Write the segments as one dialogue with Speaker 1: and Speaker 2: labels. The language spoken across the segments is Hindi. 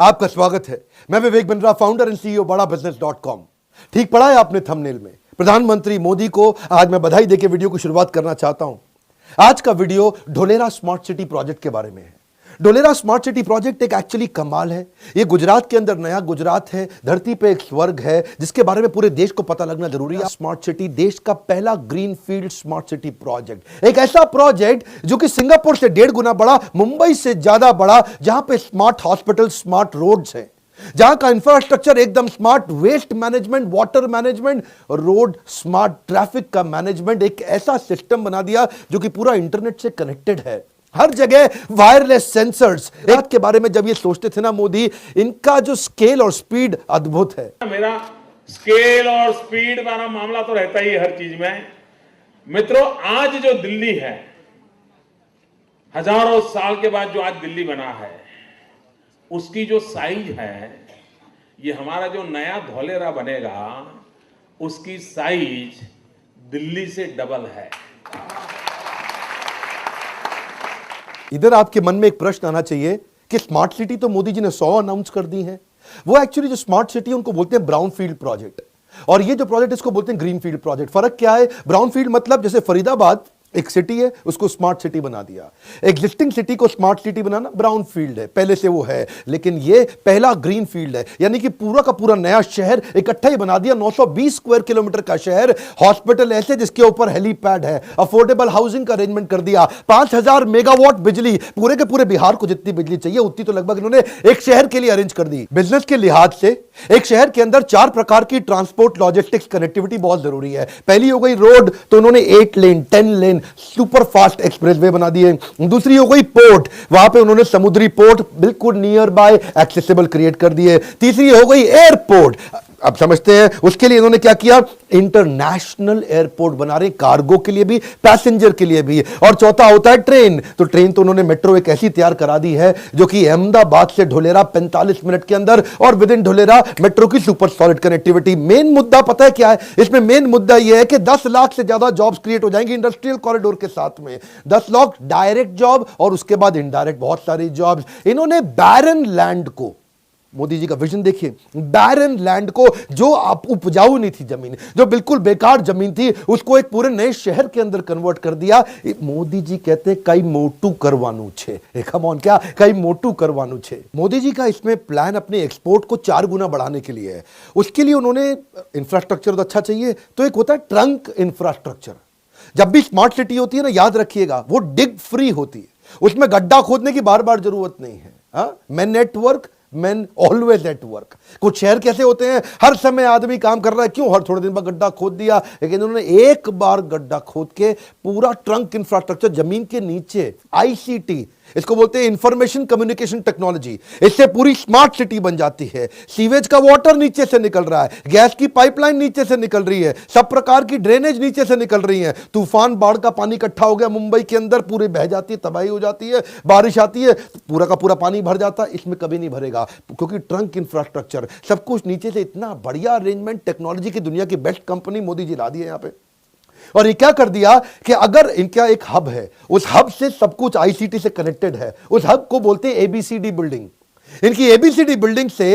Speaker 1: आपका स्वागत है। मैं Vivek Bindra, founder and CEO बड़ा बिजनेस.com। ठीक पढ़ा है आपने थंबनेल में। प्रधानमंत्री मोदी को आज मैं बधाई देकर वीडियो की शुरुआत करना चाहता हूं। आज का video Dholera smart city project के बारे में है। ढोलेरा स्मार्ट सिटी प्रोजेक्ट एक एक्चुअली कमाल है। ये गुजरात के अंदर नया गुजरात है, धरती पे एक स्वर्ग है जिसके बारे में पूरे देश को पता लगना जरूरी है। स्मार्ट सिटी देश का पहला green field smart city project, एक ऐसा प्रोजेक्ट जो कि सिंगापुर से 1.5 गुना बड़ा, मुंबई से ज्यादा बड़ा, जहां पे स्मार्ट हॉस्पिटल, स्मार्ट रोड्स हैं, जहां का इंफ्रास्ट्रक्चर एकदम smart, waste management, water management, road smart, traffic का मैनेजमेंट, एक ऐसा सिस्टम बना दिया जो कि पूरा इंटरनेट से कनेक्टेड है। हर जगह वायरलेस सेंसर्स। एक के बारे में जब ये सोचते थे ना मोदी, इनका जो स्केल और स्पीड अद्भुत है।
Speaker 2: मेरा स्केल और स्पीड वाला मामला तो रहता ही है हर चीज में। मित्रों, आज जो दिल्ली है, हजारों साल के बाद जो आज दिल्ली बना है, उसकी जो साइज है, ये हमारा जो नया धोलेरा बनेगा उसकी साइज दिल्ली से डबल है।
Speaker 1: इधर आपके मन में एक प्रश्न आना चाहिए कि स्मार्ट सिटी तो मोदी जी ने 100 अनाउंस कर दी है। वो एक्चुअली जो स्मार्ट सिटी उनको बोलते हैं ब्राउन फील्ड प्रोजेक्ट, और ये जो प्रोजेक्ट इसको बोलते हैं ग्रीन फील्ड प्रोजेक्ट। फर्क क्या है? ब्राउन फील्ड मतलब जैसे फरीदाबाद एक सिटी है, उसको स्मार्ट सिटी बना दिया। एग्जिस्टिंग सिटी को स्मार्ट सिटी बनाना ब्राउन फील्ड है, पहले से वो है, लेकिन ये पहला ग्रीन फील्ड है। यानी कि पूरा का पूरा नया शहर इकट्ठा ही बना दिया। 920 स्क्वायर किलोमीटर का शहर, हॉस्पिटल ऐसे जिसके ऊपर हेलीपैड है, अफोर्डेबल हाउसिंग का अरेंजमेंट कर दिया, 5000 मेगावाट बिजली, पूरे के पूरे बिहार को जितनी बिजली चाहिए उतनी तो लगभग इन्होंने एक शहर के लिए अरेंज कर दी। बिजनेस के लिहाज से एक शहर के अंदर 4 प्रकार की ट्रांसपोर्ट, लॉजिस्टिक्स, कनेक्टिविटी बहुत जरूरी है। पहली हो गई रोड, तो उन्होंने 8 लेन, 10 लेन सुपर फास्ट एक्सप्रेसवे बना दिए। दूसरी हो गई पोर्ट, वहां पे उन्होंने समुद्री पोर्ट बिल्कुल नियर बाय एक्सेसिबल क्रिएट कर दिए। तीसरी हो गई एयरपोर्ट, अब समझते हैं उसके लिए इन्होंने क्या किया, इंटरनेशनल एयरपोर्ट बना रहे, कार्गो के लिए भी, पैसेंजर के लिए भी। और चौथा होता है ट्रेन, तो ट्रेन तो उन्होंने मेट्रो एक ऐसी तैयार करा दी है जो कि अहमदाबाद से ढोलेरा 45 मिनट के अंदर, और विद इन ढोलेरा मेट्रो की सुपर सॉलिड कनेक्टिविटी। मेन मुद्दा पता है क्या है इसमें? मेन मुद्दा यह है कि 10 लाख से ज्यादा जॉब्स क्रिएट हो जाएंगी इंडस्ट्रियल कॉरिडोर के साथ में। 10 लाख डायरेक्ट जॉब और उसके बाद इनडायरेक्ट बहुत सारी जॉब्स। इन्होंने बैरन लैंड को, मोदी जी का विजन देखिए, बैरन लैंड को, जो उपजाऊ नहीं थी जमीन, जो बिल्कुल बेकार जमीन थी, उसको एक पूरे नए शहर के अंदर कन्वर्ट कर दिया। मोदी जी कहते हैं कई मोटू करवानू छे, कम ऑन, क्या कई मोटू करवानू छे। मोदी जी का इसमें प्लान अपने एक्सपोर्ट को 4 गुना बढ़ाने के लिए है। उसके लिए उन्होंने इंफ्रास्ट्रक्चर तो अच्छा चाहिए, तो एक होता है ट्रंक इंफ्रास्ट्रक्चर। जब भी स्मार्ट सिटी होती है ना, याद रखिएगा, वो डिग फ्री होती है, उसमें गड्ढा खोदने की बार बार जरूरत नहीं है। मैं network, man always at work. कुछ शहर कैसे होते हैं, हर समय आदमी काम कर रहा है, क्यों, हर थोड़े दिन बाद गड्ढा खोद दिया। लेकिन उन्होंने एक बार गड्ढा खोद के पूरा ट्रंक इंफ्रास्ट्रक्चर जमीन के नीचे, आईसीटी, इसको बोलते हैं इंफॉर्मेशन कम्युनिकेशन टेक्नोलॉजी, इससे पूरी स्मार्ट सिटी बन जाती है। सीवेज का वाटर नीचे से निकल रहा है, गैस की पाइपलाइन नीचे से निकल रही है, सब प्रकार की ड्रेनेज नीचे से निकल रही है। तूफान, बाढ़ का पानी इकट्ठा हो गया मुंबई के अंदर, पूरे बह जाती है, तबाही हो जाती है, बारिश आती है, पूरा का पूरा पानी भर जाता है। इसमें कभी नहीं भरेगा, क्योंकि ट्रंक इंफ्रास्ट्रक्चर, सब कुछ नीचे से, इतना बढ़िया अरेंजमेंट। टेक्नोलॉजी की दुनिया की बेस्ट कंपनी मोदी जी ला दी है यहां पे। और ये क्या कर दिया कि अगर इनका एक हब है, उस हब से सब कुछ आईसीटी से कनेक्टेड है, उस हब को बोलते हैं एबीसीडी बिल्डिंग। इनकी एबीसीडी बिल्डिंग से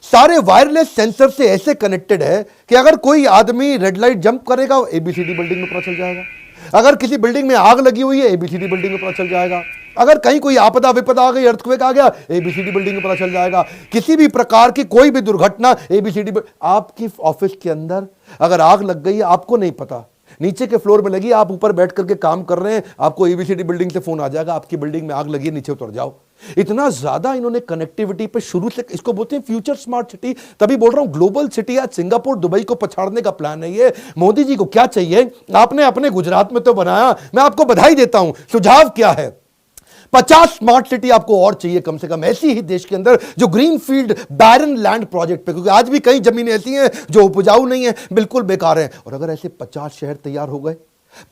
Speaker 1: सारे वायरलेस सेंसर से ऐसे कनेक्टेड है कि अगर कोई आदमी रेड लाइट जंप करेगा, एबीसीडी बिल्डिंग में पता चल जाएगा। अगर किसी बिल्डिंग में आग लगी हुई है, एबीसीडी बिल्डिंग में पता चल जाएगा। अगर कहीं कोई आपदा विपदा आ गई, अर्थक्वेक आ गया, एबीसीडी बिल्डिंग में पता चल जाएगा। किसी भी प्रकार की कोई भी दुर्घटना, एबीसीडी। आपकी ऑफिस के अंदर अगर आग लग गई है, आपको नहीं पता, नीचे के फ्लोर में लगी, आप ऊपर बैठ करके काम कर रहे हैं, आपको एबीसीडी बिल्डिंग से फोन आ जाएगा, आपकी बिल्डिंग में आग लगी है, नीचे उतर जाओ। इतना ज्यादा इन्होंने कनेक्टिविटी पे शुरू से, इसको बोलते हैं फ्यूचर स्मार्ट सिटी। तभी बोल रहा हूं ग्लोबल सिटी। आज सिंगापुर, दुबई को पछाड़ने का प्लान है ये। मोदी जी को क्या चाहिए? आपने अपने गुजरात में तो बनाया, मैं आपको बधाई देता हूं। सुझाव क्या है? 50 स्मार्ट सिटी आपको और चाहिए कम से कम, ऐसी ही देश के अंदर, जो green field barren land project पे, क्योंकि आज भी कई जमीनें ऐसी हैं जो उपजाऊ नहीं है, बिल्कुल बेकार हैं। और अगर ऐसे 50 शहर तैयार हो गए,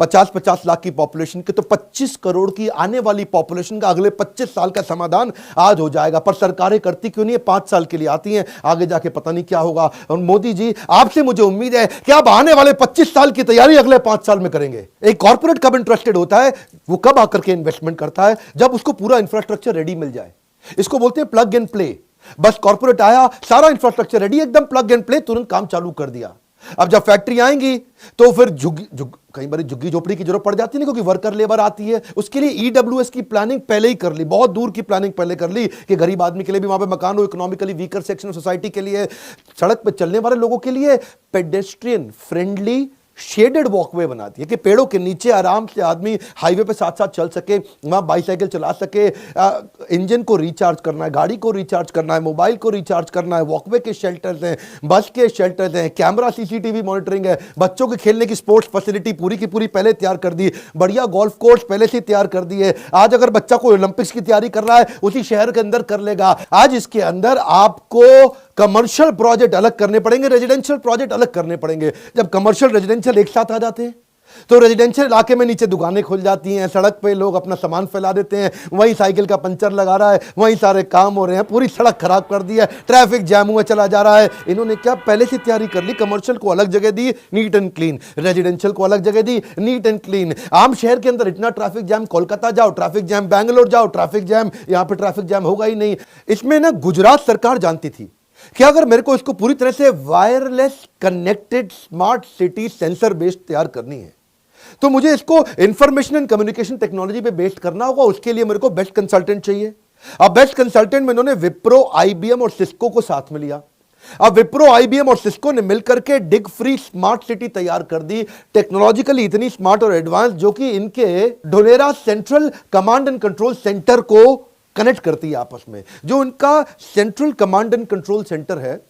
Speaker 1: 50-50 लाख की पॉपुलेशन के, तो 25 करोड़ की आने वाली पॉपुलेशन का अगले 25 साल का समाधान आज हो जाएगा। पर सरकारें करती क्यों नहीं है? 5 साल के लिए आती हैं, आगे जाके पता नहीं क्या होगा। और मोदी जी, आपसे मुझे उम्मीद है कि आप आने वाले 25 साल की तैयारी अगले 5 साल में करेंगे। एक कॉर्पोरेट कब इंटरेस्टेड होता है? वो कब आकर के इन्वेस्टमेंट करता है? जब उसको पूरा इंफ्रास्ट्रक्चर रेडी मिल जाए। इसको बोलते हैं प्लग एंड प्ले। बस कॉर्पोरेट आया, सारा इंफ्रास्ट्रक्चर रेडी, एकदम प्लग एंड प्ले, तुरंत काम चालू कर दिया। अब जब फैक्ट्री आएंगी तो फिर कई बार झुग्गी झोपड़ी की जरूरत पड़ जाती है, नहीं, क्योंकि वर्कर लेबर आती है। उसके लिए ईडब्ल्यूएस की प्लानिंग पहले ही कर ली, बहुत दूर की प्लानिंग पहले कर ली कि गरीब आदमी के लिए भी वहां पे मकान हो, economically weaker section of society के लिए, सड़क पर चलने वाले लोगों के लिए पेडेस्ट्रियन फ्रेंडली शेडेड वॉकवे बना दिए कि पेड़ों के नीचे आराम से आदमी हाईवे पे साथ साथ चल सके, वहां बाईसाइकिल चला सके, इंजन को रिचार्ज करना है, गाड़ी को रिचार्ज करना है, मोबाइल को रिचार्ज करना है, वॉकवे के शेल्टर्स हैं, बस के शेल्टर्स हैं, कैमरा सीसीटीवी मॉनिटरिंग है, बच्चों के खेलने की स्पोर्ट्स फैसिलिटी पूरी की पूरी पहले तैयार कर दी, बढ़िया गोल्फ कोर्स पहले से तैयार कर दिए। आज अगर बच्चा कोई ओलंपिक्स की तैयारी कर रहा है, उसी शहर के अंदर कर लेगा। आज इसके अंदर आपको कमर्शियल प्रोजेक्ट अलग करने पड़ेंगे, रेजिडेंशियल प्रोजेक्ट अलग करने पड़ेंगे। जब कमर्शियल रेजिडेंशियल एक साथ आ जाते हैं तो रेजिडेंशियल इलाके में नीचे दुकानें खुल जाती हैं, सड़क पे लोग अपना सामान फैला देते हैं, वहीं साइकिल का पंचर लगा रहा है, वहीं सारे काम हो रहे हैं, पूरी सड़क खराब कर दी है, ट्रैफिक जैम हुआ चला जा रहा है। इन्होंने क्या पहले से तैयारी कर ली, कमर्शियल को अलग जगह दी, नीट एंड क्लीन, रेजिडेंशियल को अलग जगह दी, नीट एंड क्लीन। आम शहर के अंदर इतना ट्रैफिक जैम, कोलकाता जाओ ट्रैफिक जैम, बैंगलोर जाओ ट्रैफिक जैम, यहां पर ट्रैफिक जैम होगा ही नहीं। इसमें ना गुजरात सरकार जानती थी कि अगर मेरे को इसको पूरी तरह से wireless connected smart city sensor based तैयार करनी है तो मुझे इसको इंफॉर्मेशन एंड कम्युनिकेशन टेक्नोलॉजी पे बेस्ड करना होगा। उसके लिए मेरे को बेस्ट कंसल्टेंट चाहिए। अब बेस्ट कंसल्टेंट में इन्होंने विप्रो, आईबीएम और सिस्को को साथ में लिया। अब विप्रो, आईबीएम और सिस्को ने मिलकर के डिग फ्री स्मार्ट सिटी तैयार कर दी, टेक्नोलॉजिकली इतनी स्मार्ट और एडवांस जो कि इनके Dholera central command and control centre को कनेक्ट करती है आपस में। जो उनका central command and control centre है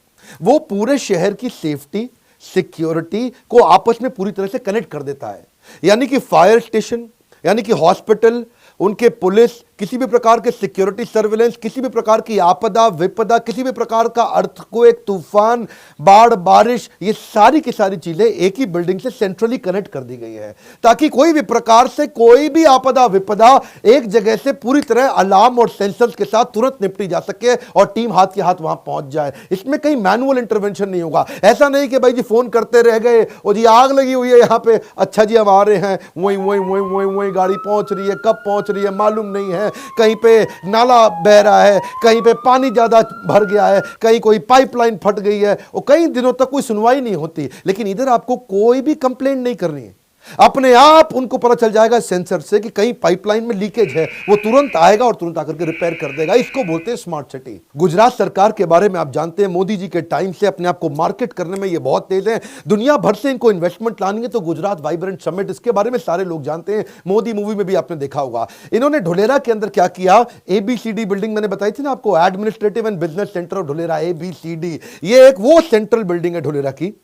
Speaker 1: वो पूरे शहर की सेफ्टी, सिक्योरिटी को आपस में पूरी तरह से कनेक्ट कर देता है। यानी कि फायर स्टेशन, यानी कि हॉस्पिटल, उनके पुलिस, किसी भी प्रकार के सिक्योरिटी सर्विलेंस, किसी भी प्रकार की आपदा विपदा, किसी भी प्रकार का अर्थक्वेक, तूफान, बाढ़, बारिश, ये सारी की सारी चीजें एक ही बिल्डिंग से सेंट्रली कनेक्ट कर दी गई है ताकि कोई भी प्रकार से कोई भी आपदा विपदा एक जगह से पूरी तरह अलार्म और सेंसर्स के साथ तुरंत निपटी जा सके और टीम हाथ के हाथ वहां पहुंच जाए। इसमें कहीं मैनुअल इंटरवेंशन नहीं होगा। ऐसा नहीं कि भाई जी फोन करते रह गए और जी आग लगी हुई है यहां पे, अच्छा जी हम आ रहे हैं, वहीं वहीं वहीं वहीं वहीं गाड़ी पहुंच रही है, कब पहुंच रही है मालूम नहीं है, कहीं पे नाला बह रहा है, कहीं पे पानी ज्यादा भर गया है, कहीं कोई पाइपलाइन फट गई है और कई दिनों तक कोई सुनवाई नहीं होती। लेकिन इधर आपको कोई भी कंप्लेंट नहीं करनी है, अपने आप उनको पता चल जाएगा सेंसर से कि कहीं पाइपलाइन में लीकेज है, वो तुरंत आएगा और तुरंत आकर के रिपेयर कर देगा। इसको बोलते हैं स्मार्ट सिटी। गुजरात सरकार के बारे में आप जानते हैं, मोदी जी के टाइम से अपने आप को मार्केट करने में ये बहुत तेज है। दुनिया भर से इनको इन्वेस्टमेंट लानी है तो गुजरात वाइब्रेंट समिट, इसके बारे में सारे लोग जानते हैं, मोदी मूवी में भी आपने देखा होगा। इन्होंने ढोलेरा के अंदर क्या किया, एबीसीडी बिल्डिंग मैंने बताई थी ना आपको, administrative and business centre of Dholera, ABCD. ये एक वो सेंट्रल बिल्डिंग है ढोलेरा की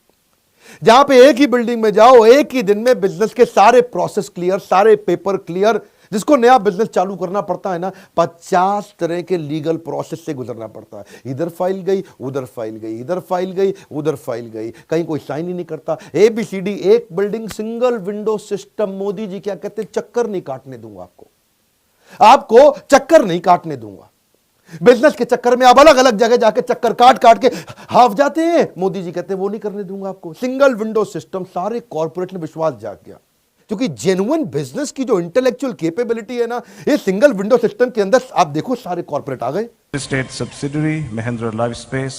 Speaker 1: जहां पे एक ही बिल्डिंग में जाओ, एक ही दिन में बिजनेस के सारे प्रोसेस क्लियर, सारे पेपर क्लियर। जिसको नया बिजनेस चालू करना पड़ता है ना, 50 तरह के लीगल प्रोसेस से गुजरना पड़ता है। इधर फाइल गई, उधर फाइल गई, इधर फाइल गई, उधर फाइल गई, कहीं कोई साइन ही नहीं करता। एबीसीडी एक building, single window system. Modi ji क्या कहते हैं, चक्कर नहीं काटने दूंगा आपको चक्कर नहीं काटने दूंगा। बिजनेस के चक्कर में आप अलग अलग जगह जाके चक्कर काट काट के हाफ जाते हैं, मोदी जी कहते हैं वो नहीं करने दूंगा आपको। सिंगल विंडो सिस्टम, सारे कॉर्पोरेट ने विश्वास जाग गया क्योंकि जेन्युइन बिजनेस की जो इंटेलेक्चुअल कैपेबिलिटी है ना, ये सिंगल विंडो सिस्टम के अंदर आप देखो सारे कॉर्पोरेट आ गए।
Speaker 3: State subsidiary Mahindra Lifespace,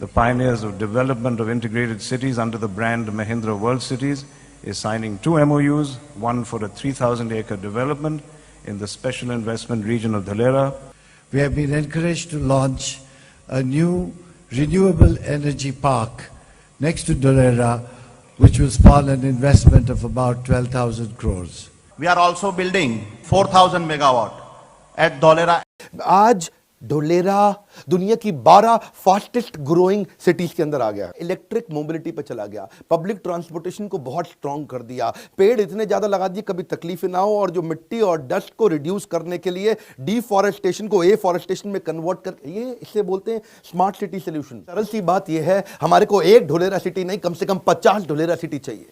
Speaker 3: the pioneers of development of integrated cities under the brand Mahindra World Cities, is signing 2 MOUs, one for a 3,000-acre development in the special investment region of Dholera.
Speaker 4: We have been encouraged to launch a new renewable energy park next to Dholera, which will spawn an investment of about 12,000 crores.
Speaker 5: We are also building 4,000 megawatt at Dholera.
Speaker 1: आज ढोलेरा दुनिया की 12 फास्टेस्ट ग्रोइंग सिटीज के अंदर आ गया, इलेक्ट्रिक मोबिलिटी पे चला गया, पब्लिक ट्रांसपोर्टेशन को बहुत स्ट्रांग कर दिया, पेड़ इतने ज्यादा लगा दिए कभी तकलीफ ना हो, और जो मिट्टी और डस्ट को रिड्यूस करने के लिए डिफॉरेस्टेशन को एफॉरेस्टेशन में कन्वर्ट कर, ये इसे बोलते हैं स्मार्ट सिटी सोल्यूशन। सरल सी बात यह है, हमारे को एक ढोलेरा सिटी नहीं, कम से कम 50 ढोलेरा सिटी चाहिए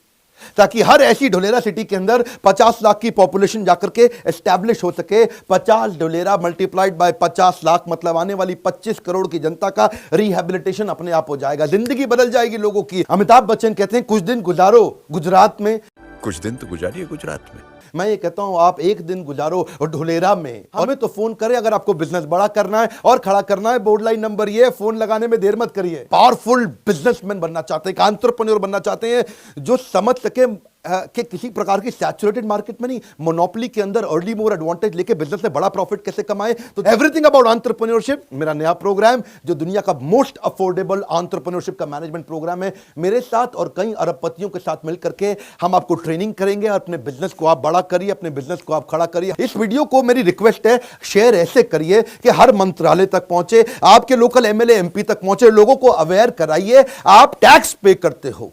Speaker 1: ताकि हर ऐसी ढोलेरा सिटी के अंदर 50 लाख की पॉपुलेशन जाकर के एस्टैब्लिश हो सके। 50 ढोलेरा मल्टीप्लाइड बाय 50 लाख मतलब आने वाली 25 करोड़ की जनता का रिहैबिलिटेशन अपने आप हो जाएगा, जिंदगी बदल जाएगी लोगों की। अमिताभ बच्चन कहते हैं कुछ दिन गुजारो गुजरात में,
Speaker 6: कुछ दिन तो गुजारिए गुजरात में।
Speaker 1: मैं ये कहता हूं आप एक दिन गुजारो ढोलेरा में, हमें तो फोन करें अगर आपको बिजनेस बड़ा करना है और खड़ा करना है। बोर्ड लाइन नंबर ये है, फोन लगाने में देर मत करिए। पावरफुल बिजनेसमैन बनना चाहते हैं, एंटरप्रेन्योर बनना चाहते हैं जो समझ सके कि किसी प्रकार की सैचुरेटेड मार्केट में नहीं, मोनोपोली के अंदर अर्ली मूवर एडवांटेज लेके बिजनेस में बड़ा प्रॉफिट कैसे कमाए। तो एवरीथिंग अबाउट एंटरप्रेन्योरशिप मेरा नया प्रोग्राम जो दुनिया का मोस्ट अफोर्डेबल एंटरप्रेन्योरशिप का मैनेजमेंट प्रोग्राम है। मेरे साथ और कई अरबपतियों के साथ मिलकर के हम आपको ट्रेनिंग करेंगे। अपने बिजनेस को आप बड़ा करिए, अपने बिजनेस को आप खड़ा करिए। इस वीडियो को मेरी रिक्वेस्ट है शेयर ऐसे करिए कि हर मंत्रालय तक पहुंचे, आपके लोकल एमएलए एमपी तक पहुंचे, लोगों को अवेयर कराइए। आप टैक्स पे करते हो,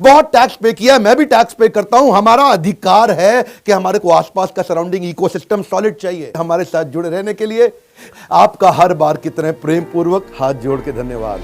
Speaker 1: बहुत टैक्स पे किया, मैं भी टैक्स पे करता हूं। हमारा अधिकार है कि हमारे को आसपास का सराउंडिंग इकोसिस्टम सॉलिड चाहिए। हमारे साथ जुड़े रहने के लिए आपका हर बार की तरह प्रेम पूर्वक हाथ जोड़ के धन्यवाद।